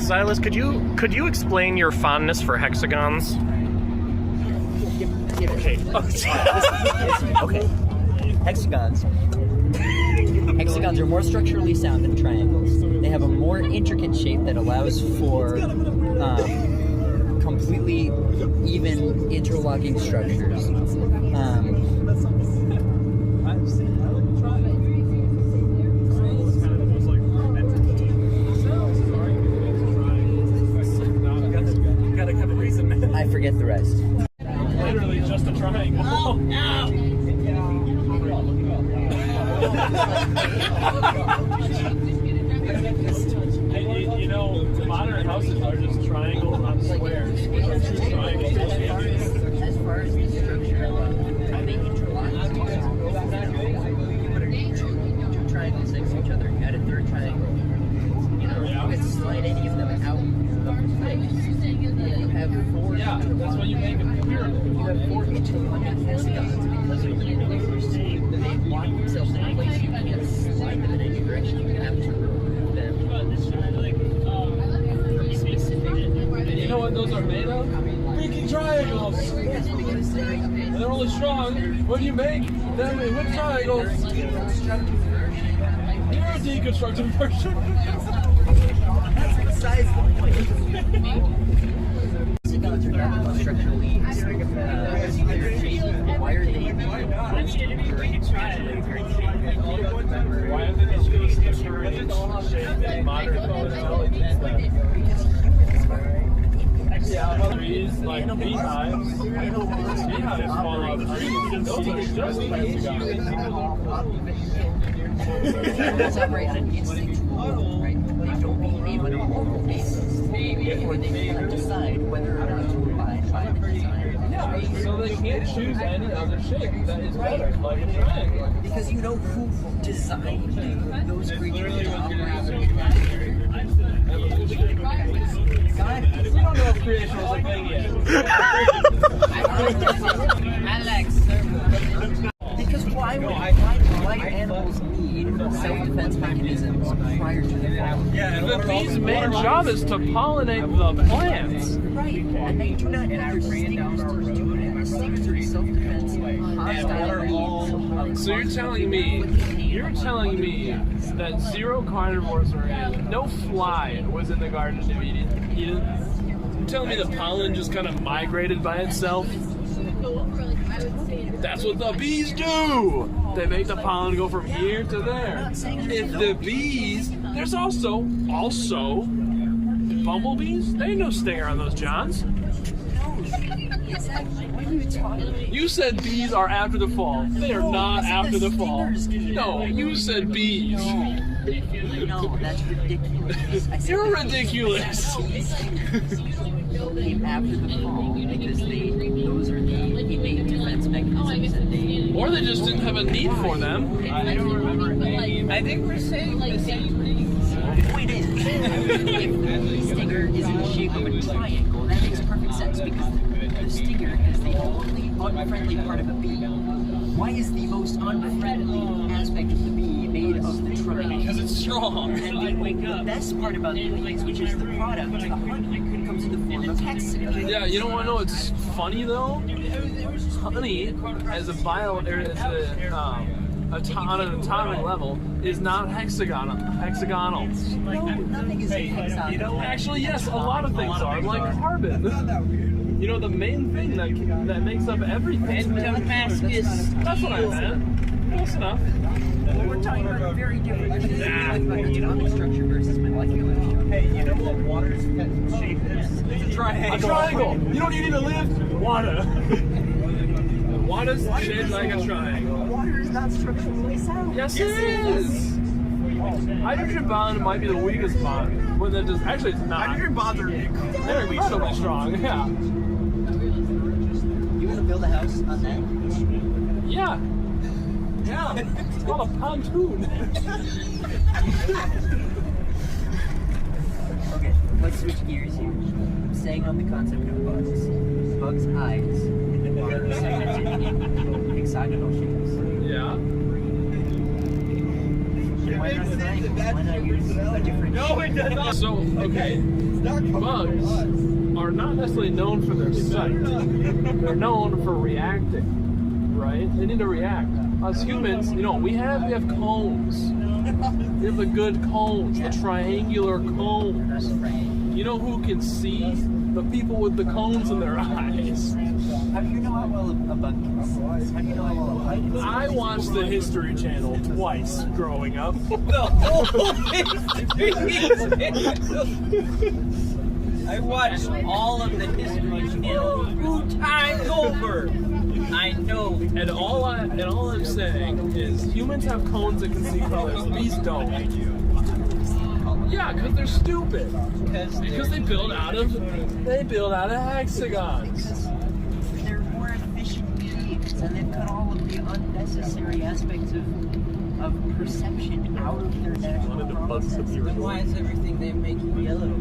Silas, could you explain your fondness for hexagons? Okay. Okay. Hexagons are more structurally sound than triangles. They have a more intricate shape that allows for completely even interlocking structures. I forget the rest. Literally just a triangle. Oh, no! You know, modern houses are just triangles on squares. As far as the structure, they interlock. Two triangles next to each other, add a third triangle. You know, you can slide any of them out of place. You have four. Yeah, that's when you make a pyramid. You have four interlocking hexagons because of the saying that they lock themselves in place. You can't slide them in any direction. You have to remove them from specific. And you know what those are made of? Freaking triangles! And they're only strong when you make them with triangles. You're a deconstructed version. That's besides the point. Hexagons are not structurally why are they Why are they just going to shape in modern intelligence? Yeah, trees like beehives. Beehives fall off trees. Those are just Hexagons operate on an instinctual level, right? They don't behave on a normal basis. Therefore, they cannot decide whether or not to abide by the design. Yeah, so they can't choose any other shape that is better, like a triangle. Because you know who designed those creatures to operate. God, We don't know if creation was a thing yet. Alex. because why animals need self-defense mechanisms prior to the fall? The bee's main job is to pollinate the plants. Right, and they do not need their stingers to do that. The stingers are self-defense, hostile. So you're telling me that zero carnivores were in, no fly was in the Garden of Eden? You're telling me the pollen just kind of migrated by itself? That's what the bees do! They make the pollen go from here to there. If the bees, there's also bumblebees? They ain't no stinger on those Johns. What are you talking about? You said bees are after the fall. They are not after the fall. No, you said bees. No, that's ridiculous. I said You're ridiculous. Bees came after the fall because those are the innate defense mechanisms that they. Or they just didn't have a need for them. I don't remember any. I think we're saying the same thing. The point is, if the stinger is in the shape of a triangle, that makes perfect sense because the stinger is the only unfriendly part of a bee. Why is the most unfriendly aspect of the bee made of the triangle? Because it's strong. And the best part about bees, which is the product, the honey, comes in the form of hexagons. Yeah, you don't want to know what's funny though? Honey, as a on an atomic level, is not hexagonal. No, nothing is hexagonal. Actually, yes, a lot of things are, like carbon. You know, the main thing that makes up everything. Damascus. That's what I meant. Close enough. Well, we're talking about very different things, like atomic structure versus molecular structure. Hey, you know what water's shape is? It's a triangle. A triangle. You know what you need to live? Water. Water's shaped like a triangle. Water is not structurally sound. Yes, it is. Hydrogen bond might be the weakest bond. But that just actually it's not. Hydrogen bonds are They're incredibly strong. Yeah. You want to build a house on that? Yeah. Yeah. It's called a pontoon. Okay, let's switch gears here. I'm staying on the concept of bugs. Bugs' eyes are segmented in hexagonal shapes. Yeah. Why not triangle? Why not use a different shape? So, okay. bugs are not necessarily known for their sight. They're known for reacting, right? They need to react. Us humans, you know, we have cones. We have the good cones, the triangular cones. You know who can see? The people with the cones in their eyes. How do you know how well a bug can see? How do you know how well a bug can see? I watched the History Channel twice growing up. I watched all of the History Channel 2 times over. I know. And all I'm saying is humans have cones that can see colors. These don't. Yeah, because they're stupid. Because they build out of hexagons. They're more efficient beings, and they've cut all of the unnecessary aspects of perception out of their natural processes. Then why is everything they make yellow?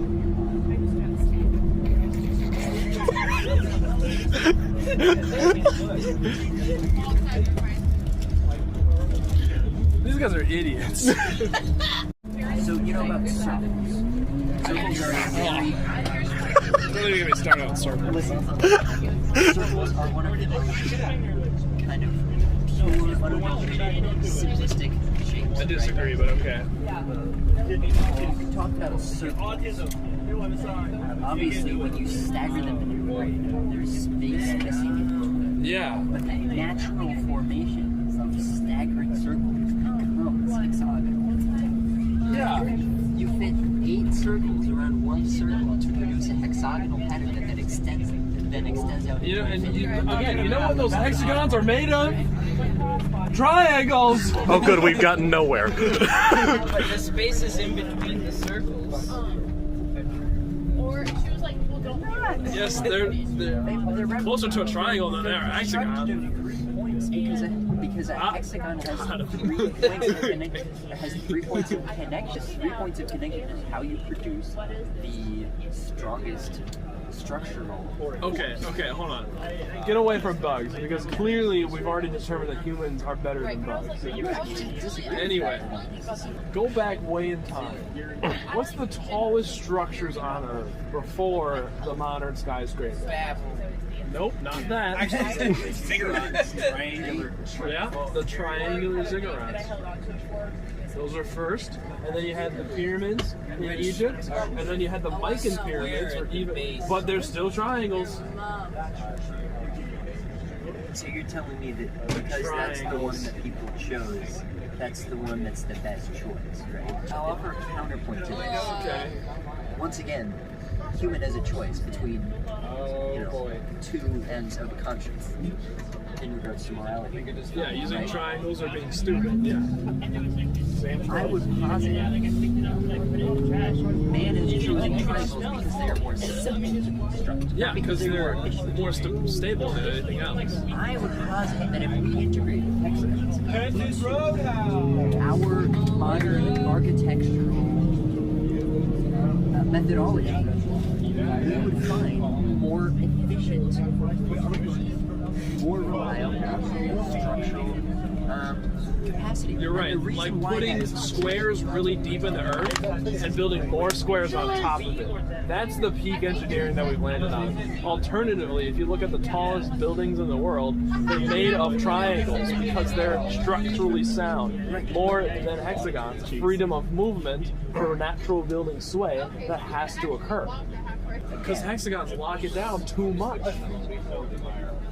These guys are idiots. So you know about circles. Circles are a very... Don't even get me started on circles. Listen, circles are one of the most kind of pure, simplistic shapes. I disagree, but okay. If you talk about circles, obviously when you stagger them in your brain, there's space missing. Yeah. But the natural formation of staggering circles becomes hexagonal. Yeah. You fit 8 circles around one circle to produce a hexagonal pattern that then extends out. You know, and again, you know what those hexagons are made of? Triangles. Oh, good, we've gotten nowhere. But the spaces in between the circles. Or she was like, well, don't do Yes, they're closer to a triangle than they are a hexagon. Because a hexagon has 3 points of connection. It has 3 points of connection. 3 points of connection is how you produce the strongest structural. Okay, hold on. Get away from bugs, because clearly we've already determined that humans are better than bugs. Anyway, go back way in time. What's the tallest structures on Earth before the modern skyscraper? Babel. Nope, not that. Actually, cigarettes. Triangular. Yeah, the triangular ziggurats. Those were first, and then you had the pyramids in Egypt, and then you had the Mican pyramids, but they're still triangles. So you're telling me that because that's the one that people chose, that's the one that's the best choice, right? I'll offer a counterpoint to this. Okay. Once again, human has a choice between two ends of a conscience in regards to morality. Yeah, using triangles or being stupid. Yeah. I would posit man has chosen triangles because they are more simple to construct. Yeah, because they're more stable than anything else. I would posit that if we integrate hexagons, our modern architectural methodology, we would find more efficient, more reliable structural capacity. You're right. Like putting squares really deep in the earth and building more squares on top of it. That's the peak engineering that we've landed on. Alternatively, if you look at the tallest buildings in the world, they're made of triangles because they're structurally sound. More than hexagons, freedom of movement for natural building sway that has to occur. Because hexagons lock it down too much.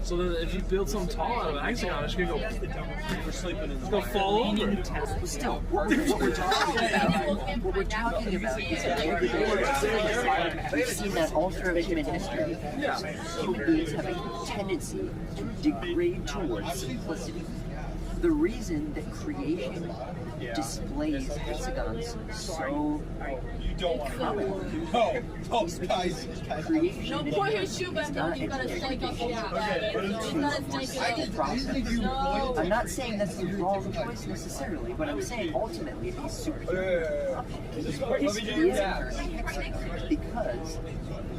So then if you build something tall out of an hexagon, it's gonna go fall over. Still, what we're talking about is we've seen that all throughout human history. Human beings have a tendency to degrade towards simplicity. The reason that creation displays hexagons so commonly is because creation Don't pour your shoe back down, you gotta shake off the process. I'm not saying that's the wrong choice necessarily, but I'm saying ultimately these superhuman options is because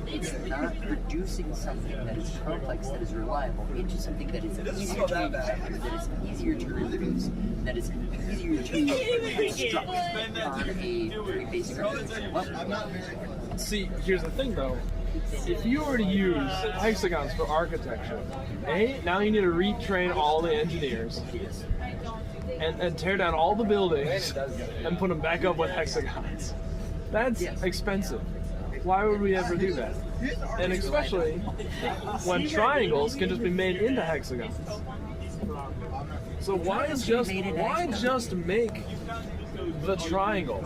it's not producing something that is complex, that is reliable, into something that is easier to manufacture, that is easier to reproduce, that is easier to construct on a very basic level. See, here's the thing though. If you were to use hexagons for architecture, now you need to retrain all the engineers and tear down all the buildings and put them back up with hexagons. That's expensive. Why would we ever do that? And especially when triangles can just be made into hexagons. So why just make the triangle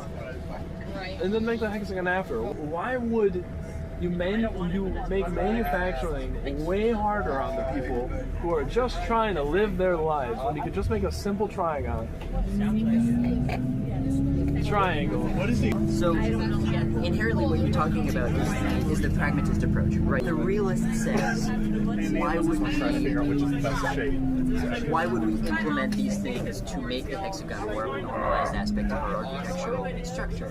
and then make the hexagon after? Why would you make manufacturing way harder on the people who are just trying to live their lives when you could just make a simple triangle? What is he? So, inherently what you're talking about is the pragmatist approach, right? The realist says, why would we Trying to figure out which is the best shape. why would we implement these things to make the hexagon more of a normalized aspect of our architectural structure?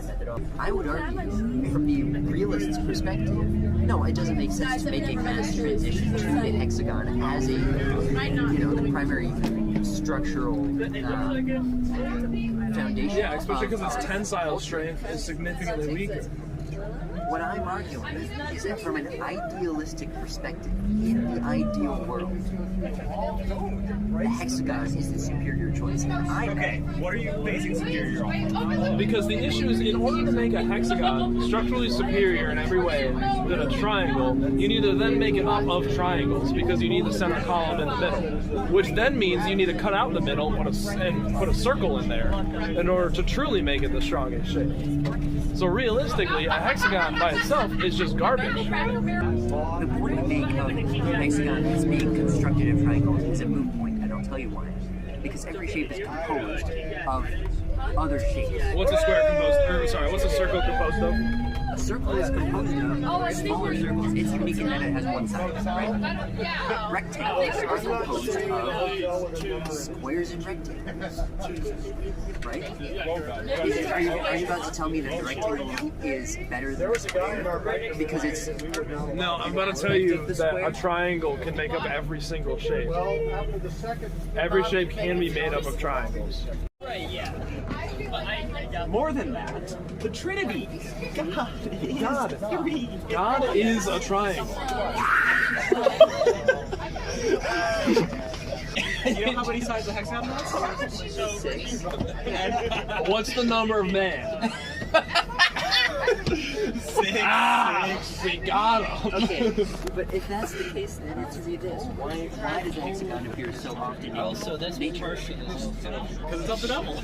I would argue, from the realist's perspective, no, it doesn't make sense to make a mass transition to the hexagon as a, the primary structural foundation. Yeah, especially because its tensile strength is significantly weaker. What I'm arguing is that from an idealistic perspective, in the ideal world, the hexagon is the superior choice. Okay, what are you basing superior on? Because the issue is, in order to make a hexagon structurally superior in every way than a triangle, you need to then make it up of triangles, because you need the center column in the middle, which then means you need to cut out the middle and put a circle in there in order to truly make it the strongest shape. So realistically, a hexagon by itself is just garbage. The point I make of hexagon as being constructed of triangles is a moot point, and I'll tell you why. Because every shape is composed of other shapes. What's a square composed? What's a circle composed of? A circle is composed of smaller circles. It's unique in that it has one side, right? Rectangles are composed of squares and rectangles, right? Are you about to tell me that the rectangle is better than the square? Because it's... No, I'm about to tell you that a triangle can make up every single shape. Every shape can be made up of triangles. Right, yeah. More than that, the Trinity. God is a triangle. You know how many sides the hexagon has? 6. What's the number of man? 6. We got him. Okay, but if that's the case, then answer me this. Why does the hexagon appear so often in Also, that's nature? Because it's of the devil.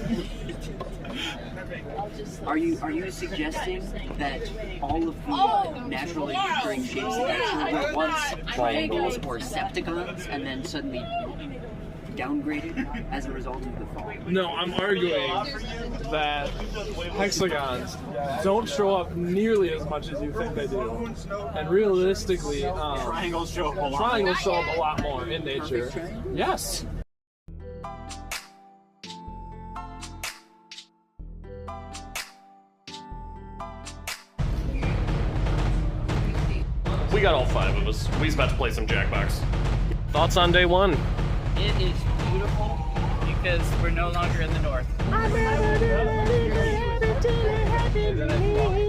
Are you suggesting that all of the naturally occurring shapes in nature were once triangles or septagons and then suddenly downgraded as a result of the fall? No, I'm arguing that hexagons don't show up nearly as much as you think they do. And realistically, Triangles show up a lot. triangles show up a lot more in nature. Yes. We got all 5 of us. We's about to play some Jackbox. Thoughts on day 1? It is beautiful because we're no longer in the north. I never do it, happy